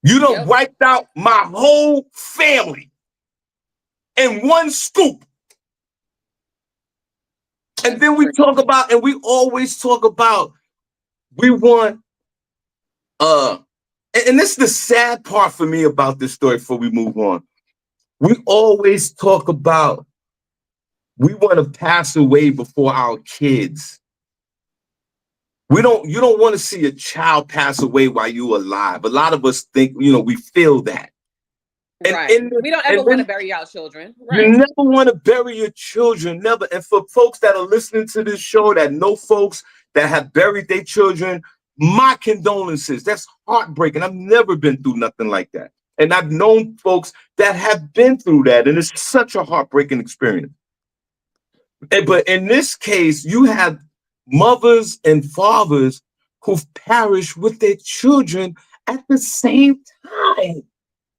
You done wiped out my whole family in one scoop. And then we talk about, and we always talk about, we want, and this is the sad part for me about this story before we move on. We always talk about, we want to pass away before our kids. You don't want to see a child pass away while you're alive. A lot of us think, we feel that. Right. We don't ever want to bury our children. Right. You never want to bury your children, never. And for folks that are listening to this show that know folks that have buried their children, my condolences. That's heartbreaking. I've never been through nothing like that. And I've known folks that have been through that. And it's such a heartbreaking experience. But in this case, you have mothers and fathers who've perished with their children at the same time.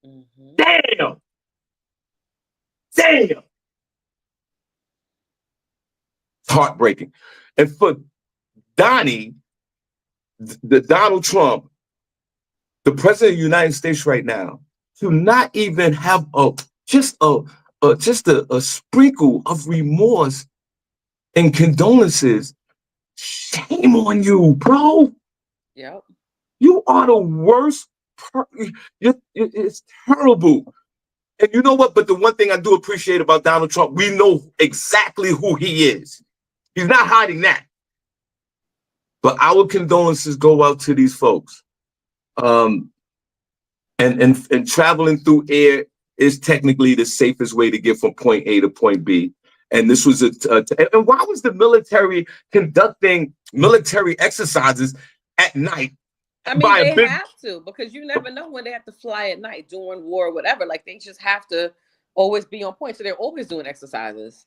Mm-hmm. Damn. It's heartbreaking. And for Donnie, the Donald Trump, the president of the United States right now, to not even have just a sprinkle of remorse and condolences, shame on you, bro. Yep. You are the worst. It's terrible. And you know what? But the one thing I do appreciate about Donald Trump, we know exactly who he is. He's not hiding that. But our condolences go out to these folks. And traveling through air is technically the safest way to get from point A to point B. And this was and why was the military conducting military exercises at night? I mean, they have to, because you never know when they have to fly at night during war or whatever. Like, they just have to always be on point. So they're always doing exercises.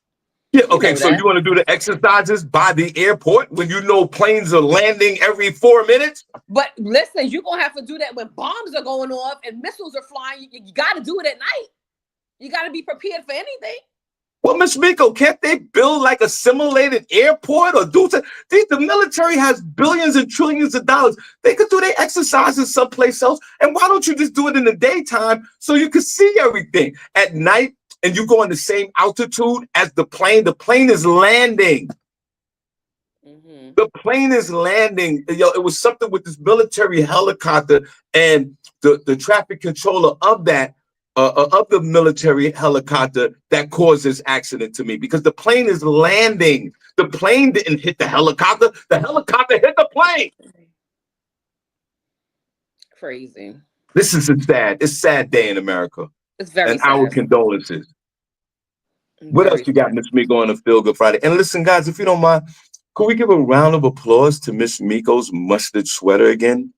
Yeah, okay, so you want to do the exercises by the airport when you know planes are landing every 4 minutes? But listen, you're going to have to do that when bombs are going off and missiles are flying. You got to do it at night. You got to be prepared for anything. Well, Miss Miko, can't they build like a simulated airport or do something? The military has billions and trillions of dollars. They could do their exercises someplace else. And why don't you just do it in the daytime so you can see everything? At night, and you go on the same altitude as the plane is landing. Mm-hmm. The plane is landing. It was something with this military helicopter and the traffic controller of that. Of the military helicopter that caused this accident to me, because the plane is landing. The plane didn't hit the helicopter. The helicopter hit the plane. Crazy. This is a sad day in America. It's very sad. Our condolences. What else you got, Miss Miko, on a Feel Good Friday? And listen, guys, if you don't mind, could we give a round of applause to Miss Miko's mustard sweater again?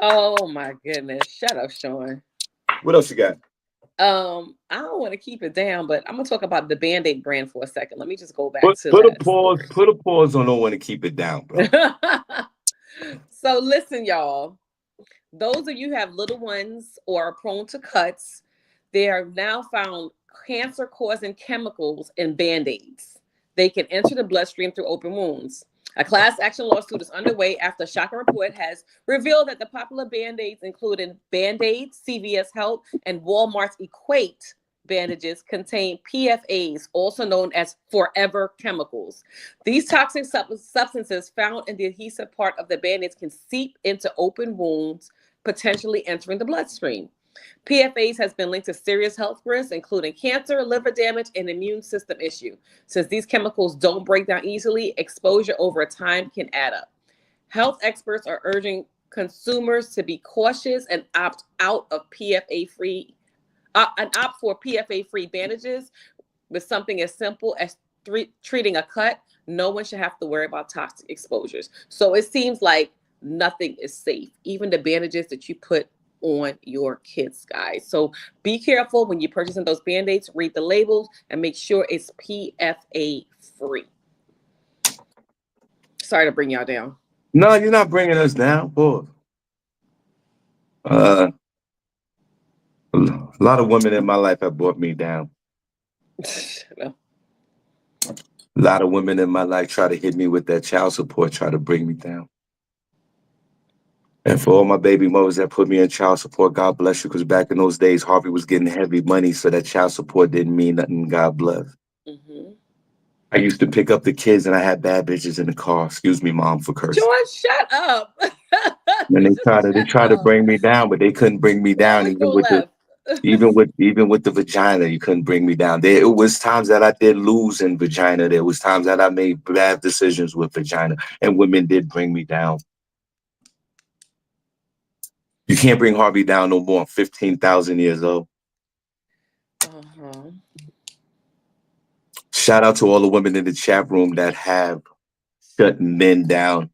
Oh my goodness. Shut up, Shawn. What else you got? I don't want to keep it down, but I'm gonna talk about the Band-Aid brand for a second. Let me just go back to put a pause on don't want to keep it down, bro. So listen, y'all. Those of you who have little ones or are prone to cuts, they are now found cancer-causing chemicals in Band-Aids. They can enter the bloodstream through open wounds. A class action lawsuit is underway after a shocking report has revealed that the popular Band-Aids, including Band-Aid, CVS Health, and Walmart's Equate bandages, contain PFAs, also known as forever chemicals. These toxic substances found in the adhesive part of the Band-Aids can seep into open wounds, potentially entering the bloodstream. PFAs has been linked to serious health risks, including cancer, liver damage, and immune system issue. Since these chemicals don't break down easily, exposure over time can add up. Health experts are urging consumers to be cautious and opt out of PFA-free, and opt for PFA-free bandages with something as simple as treating a cut. No one should have to worry about toxic exposures. So it seems like nothing is safe, even the bandages that you put on your kids, guys. So be careful when you're purchasing those Band-Aids. Read the labels and make sure it's PFA free. Sorry to bring y'all down. No, you're not bringing us down, boy. A lot of women in my life have brought me down. No. A lot of women in my life try to hit me with that child support, try to bring me down. And for all my baby mothers that put me in child support, God bless you, because back in those days, Harvey was getting heavy money, so that child support didn't mean nothing. God bless. Mm-hmm. I used to pick up the kids, and I had bad bitches in the car. Excuse me, Mom, for cursing. George, shut up. And they tried to bring me down, but they couldn't bring me down, even with the vagina. You couldn't bring me down. It was times that I did lose in vagina. There was times that I made bad decisions with vagina, and women did bring me down. You can't bring Harvey down no more. 15,000 years old. Shout out to all the women in the chat room that have shut men down.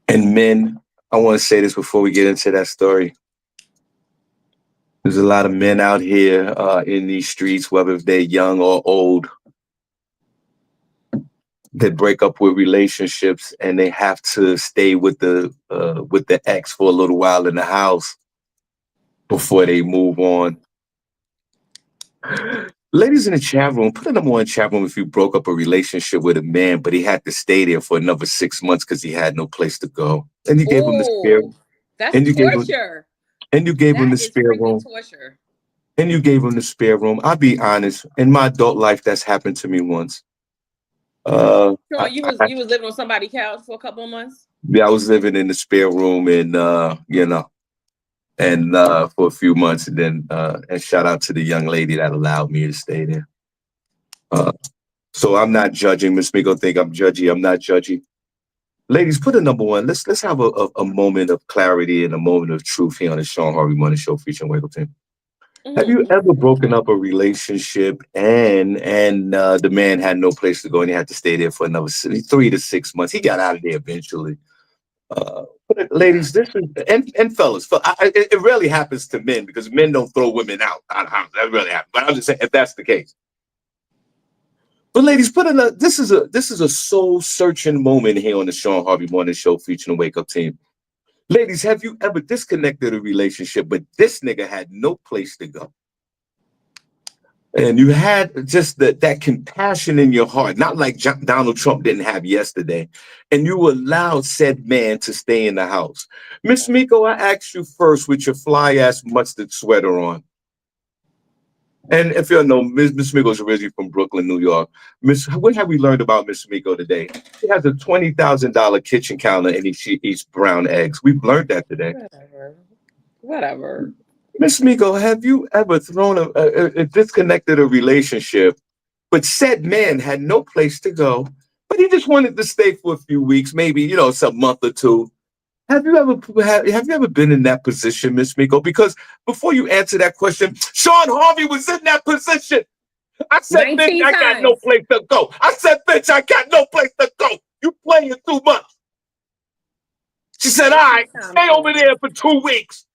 And men, I want to say this before we get into that story. There's a lot of men out here in these streets, whether they're young or old, that break up with relationships and they have to stay with the ex for a little while in the house before they move on. Ladies in the chat room, put a number one chat room if you broke up a relationship with a man, but he had to stay there for another 6 months because he had no place to go. And you gave him the spare. That's and you torture. You gave him the That is spare freaking room. torture. And you gave him the spare room. I'll be honest. In my adult life, that's happened to me once. Sean, you was living on somebody's couch for a couple of months? Yeah, I was living in the spare room and for a few months, and then and shout out to the young lady that allowed me to stay there. So I'm not judging. Miss Miko think I'm judgy. I'm not judgy. Ladies, put a number one. Let's have a moment of clarity and a moment of truth here on the Shawn Harvey Morning Show featuring Wake Up Team. Have you ever broken up a relationship and the man had no place to go and he had to stay there for another 3 to 6 months? He got out of there eventually. But ladies, this is and fellas, it rarely happens to men because men don't throw women out. That really happens. But I'm just saying if that's the case. But ladies, this is a soul searching moment here on the Shawn Harvey Morning Show featuring the Wake Up Team. Ladies, have you ever disconnected a relationship, but this nigga had no place to go? And you had just that compassion in your heart, not like Donald Trump didn't have yesterday. And you allowed said man to stay in the house. Miss Miko, I asked you first with your fly-ass mustard sweater on. And if you don't know, Miss Miko is originally from Brooklyn, New York. What have we learned about Miss Miko today? She has a $20,000 kitchen counter and she eats brown eggs. We've learned that today. Whatever. Miss Miko, have you ever disconnected a relationship, but said man had no place to go, but he just wanted to stay for a few weeks, maybe, some month or two? Have you ever been in that position, Miss Miko? Because before you answer that question, Shawn Harvey was in that position. I said, bitch, I got no place to go. I said, bitch, I got no place to go. You playing too much. She said, all right, stay over there for 2 weeks.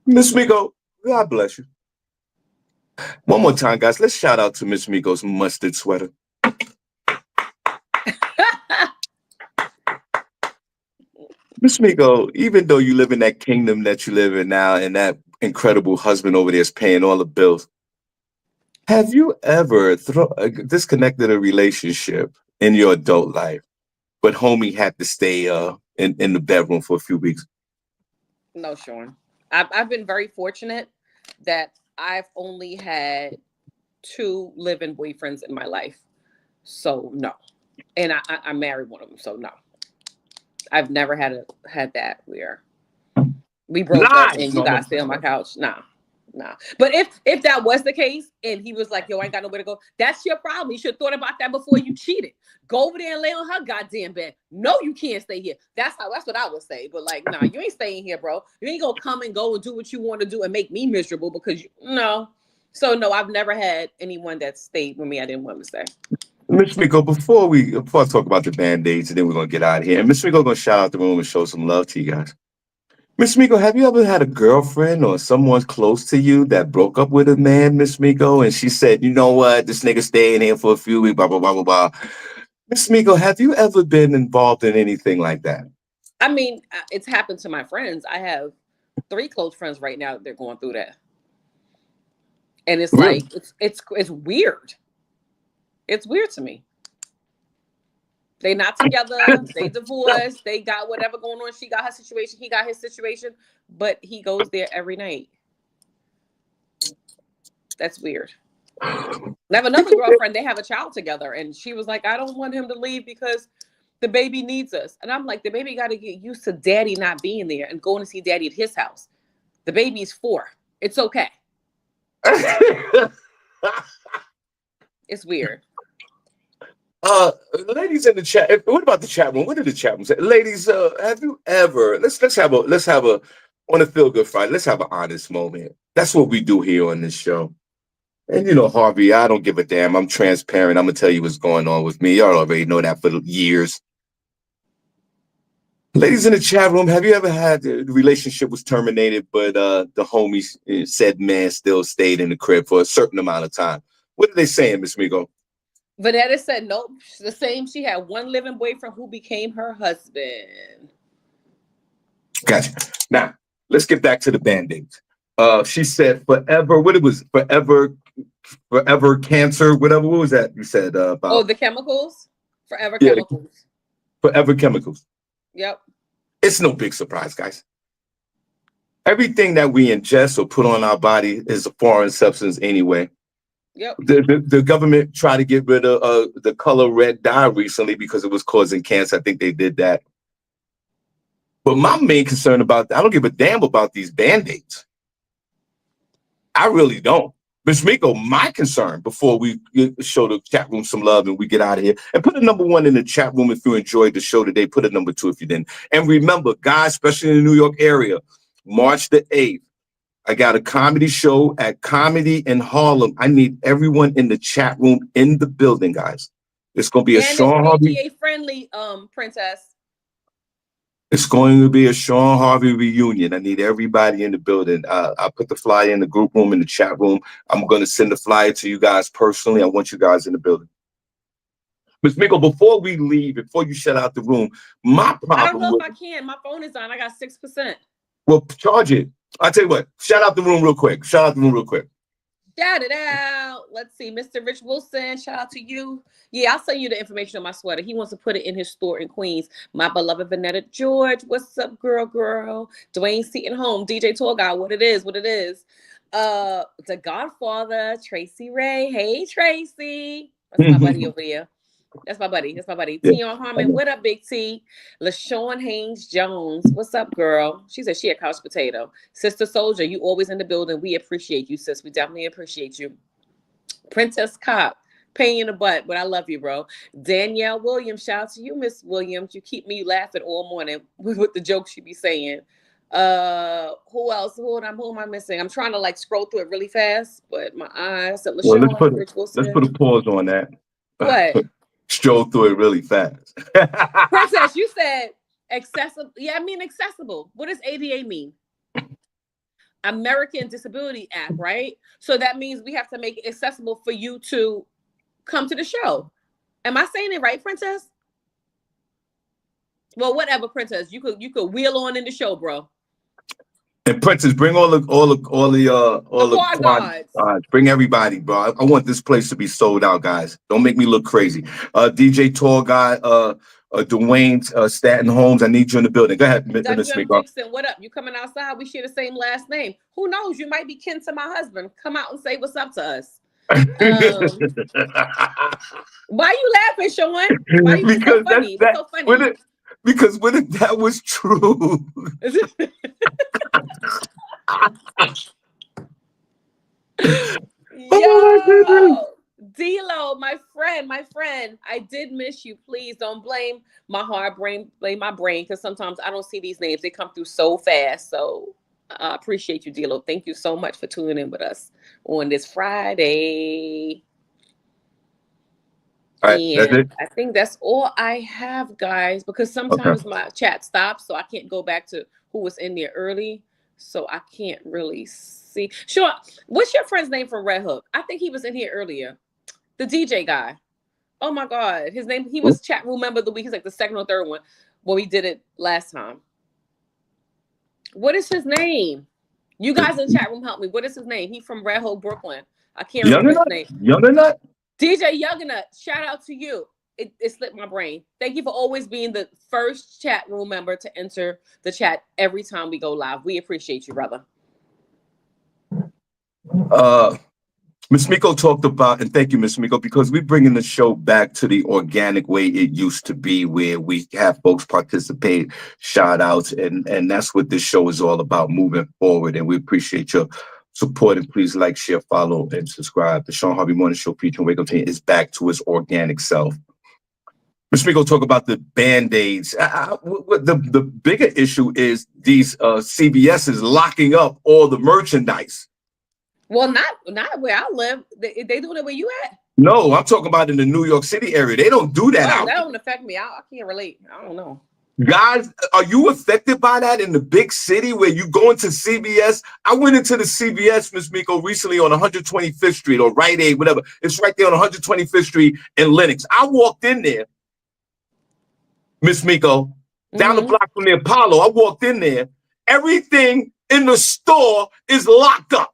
Miss Miko, God bless you. One more time, guys. Let's shout out to Miss Miko's mustard sweater. Miss Miko, even though you live in that kingdom that you live in now and that incredible husband over there is paying all the bills, have you ever disconnected a relationship in your adult life, but homie had to stay in the bedroom for a few weeks? No, Sean. I've been very fortunate that I've only had 2 live-in boyfriends in my life. So no. And I married one of them, so no. I've never had that where we broke up and you guys stay on my couch. Nah. But if that was the case and he was like, yo, I ain't got nowhere to go, that's your problem. You should have thought about that before you cheated. Go over there and lay on her goddamn bed. No, you can't stay here. That's what I would say. But like, nah, you ain't staying here, bro. You ain't gonna come and go and do what you want to do and make me miserable because no. So no, I've never had anyone that stayed with me. I didn't want to stay. Miss Miko, before I talk about the Band-Aids and then we're gonna get out of here. And Miss Miko gonna shout out the room and show some love to you guys. Miss Miko, have you ever had a girlfriend or someone close to you that broke up with a man, Miss Miko, and she said, you know what, this nigga staying here for a few weeks, blah, blah, blah, blah, blah. Miss Miko, have you ever been involved in anything like that? I mean, it's happened to my friends. I have 3 close friends right now that they're going through that. And it's like, it's weird. It's weird to me. They not together. They divorced. They got whatever going on. She got her situation. He got his situation. But he goes there every night. That's weird. I have another girlfriend. They have a child together. And she was like, I don't want him to leave because the baby needs us. And I'm like, the baby got to get used to daddy not being there and going to see daddy at his house. The baby's 4. It's okay. It's weird. ladies in the chat. What about the chat room? What did the chat room say? Ladies, have you ever? Let's have a on a Feel Good Friday. Let's have an honest moment. That's what we do here on this show. And you know, Harvey, I don't give a damn. I'm transparent. I'm gonna tell you what's going on with me. Y'all already know that for years. Ladies in the chat room, have you ever had the relationship was terminated, but the homies said man still stayed in the crib for a certain amount of time? What are they saying, Miss Miko? Vanetta said nope. The same. She had one living boyfriend who became her husband. Gotcha. Now let's get back to the band-aids. She said forever. What it was? Forever cancer. Whatever. What was that you said about? Oh, the chemicals. Forever chemicals. Forever chemicals. Yep. It's no big surprise, guys. Everything that we ingest or put on our body is a foreign substance anyway. Yep. The government tried to get rid of the color red dye recently because it was causing cancer. I think they did that. But my main concern about I don't give a damn about these band-aids. I really don't. Miss Miko, my concern before we show the chat room some love and we get out of here, and put a number 1 in the chat room if you enjoyed the show today. Put a number 2 if you didn't. And remember, guys, especially in the New York area, March the 8th, I got a comedy show at Comedy in Harlem. I need everyone in the chat room in the building, guys. It's going to be a Shawn Harvey. AGA friendly, Princess. It's going to be a Shawn Harvey reunion. I need everybody in the building. I put the flyer in the group room, in the chat room. I'm going to send the flyer to you guys personally. I want you guys in the building. Ms. Miko, before we leave, before you shut out the room, my problem. I don't know if I can. My phone is on. I got 6%. Well, charge it. I'll tell you what. Shout out the room real quick. Shout it out. Let's see. Mr. Rich Wilson, shout out to you. Yeah, I'll send you the information on my sweater. He wants to put it in his store in Queens. My beloved Vanetta George. What's up, girl? Dwayne Seaton Home. DJ Tour Guy. What it is. The Godfather. Tracy Ray. Hey, Tracy. That's my buddy over there. That's my buddy. Yeah. Tion Harmon. What up, Big T? LaShawn Haynes Jones. What's up, girl? She said she a couch potato. Sister Soldier, you always in the building. We appreciate you, sis. We definitely appreciate you. Princess Cop, pain in the butt, but I love you, bro. Danielle Williams, shout out to you, Miss Williams. You keep me laughing all morning with the jokes you be saying. Who else? Who am I missing? I'm trying to like scroll through it really fast, but my eyes. So well, let's put a pause on that. What? Stroll through it really fast. Princess, you said accessible. Yeah, I mean accessible. What does ADA mean? American Disability Act, right? So that means we have to make it accessible for you to come to the show. Am I saying it right, Princess? Well, whatever, Princess. You could wheel on in the show, bro. And Princess, bring all the quad. Bring everybody, bro. I want this place to be sold out, guys. Don't make me look crazy. DJ Tour Guy, Dwayne Staten Holmes. I need you in the building. Go ahead, Miss Miko. Dixon, what up? You coming outside? We share the same last name. Who knows? You might be kin to my husband. Come out and say what's up to us. Why you laughing, Shawn? Why you so funny? So funny? Because when that was true. Yo, D-Lo, my friend, I did miss you. Please don't blame my heart, blame my brain, because sometimes I don't see these names. They come through so fast. So I appreciate you, D-Lo. Thank you so much for tuning in with us on this Friday. All right, that's it. I think that's all I have, guys, because sometimes my chat stops, so I can't go back to who was in there early. So I can't really see. Sure. What's your friend's name from Red Hook? I think he was in here earlier. The DJ guy. Oh my God. His name, he was chat room member of the week. He's like the second or third one when we did it last time. What is his name? You guys in the chat room help me. What is his name? He's from Red Hook, Brooklyn. I can't remember his name. Youngernut? DJ Youngernut, shout out to you. It slipped my brain. Thank you for always being the first chat room member to enter the chat every time we go live. We appreciate you, brother. Miss Miko talked about, and thank you, Miss Miko, because we're bringing the show back to the organic way it used to be, where we have folks participate, shout outs, and that's what this show is all about, moving forward. And we appreciate your support, and please like, share, follow, and subscribe. The Shawn Harvey Morning Show featuring Wake Up Team is back to its organic self. Ms. Miko talk about the Band-Aids. The bigger issue is these CVS is locking up all the merchandise. Well, not where I live. They doing it where you at? No, I'm talking about in the New York City area. They don't do that out That there. don't affect me. I can't relate. I don't know. Guys, are you affected by that in the big city where you go into CVS? I went into the CVS, Ms. Miko, recently on 125th Street or Rite Aid, whatever. It's right there on 125th Street in Lenox. I walked in there, Ms. Miko, down the block from the Apollo. I walked in there. Everything in the store is locked up.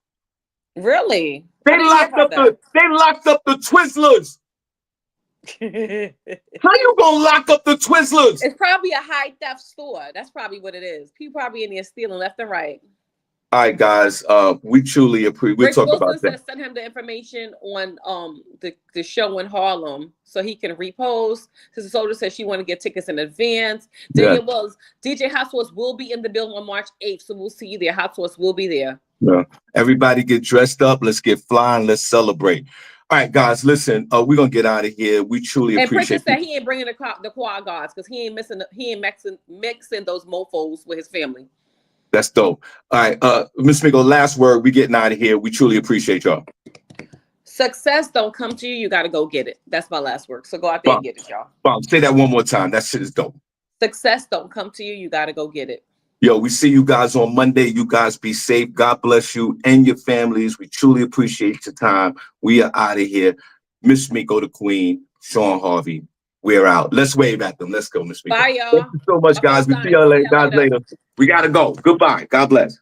Really? They locked up the Twizzlers. How you gonna lock up the Twizzlers? It's probably a high theft store. That's probably what it is. People probably in there stealing left and right. All right, guys. We truly appreciate. We'll talk about that. Send him the information on the show in Harlem so he can repost. Sister Soldier said she want to get tickets in advance. Daniel Wells, DJ Hot Sauce will be in the building on March 8th, so we'll see you there. Hot Sauce will be there. Yeah. Everybody get dressed up. Let's get flying. Let's celebrate. All right, guys. Listen, we're gonna get out of here. We truly appreciate. And Princess said he ain't bringing the quad guards because he ain't mixing those mofos with his family. That's dope. All right, Ms. Miko, last word. We getting out of here. We truly appreciate y'all. Success don't come to you. You got to go get it. That's my last word. So go out there and get it, y'all. Bob, say that one more time. That shit is dope. Success don't come to you. You got to go get it. Yo, we see you guys on Monday. You guys be safe. God bless you and your families. We truly appreciate your time. We are out of here. Miss Miko, the Queen, Shawn Harvey. We're out. Let's wave at them. Let's go, Miss Miko. Bye, y'all. Thank you so much, guys. We see y'all later. We gotta go. Goodbye. God bless.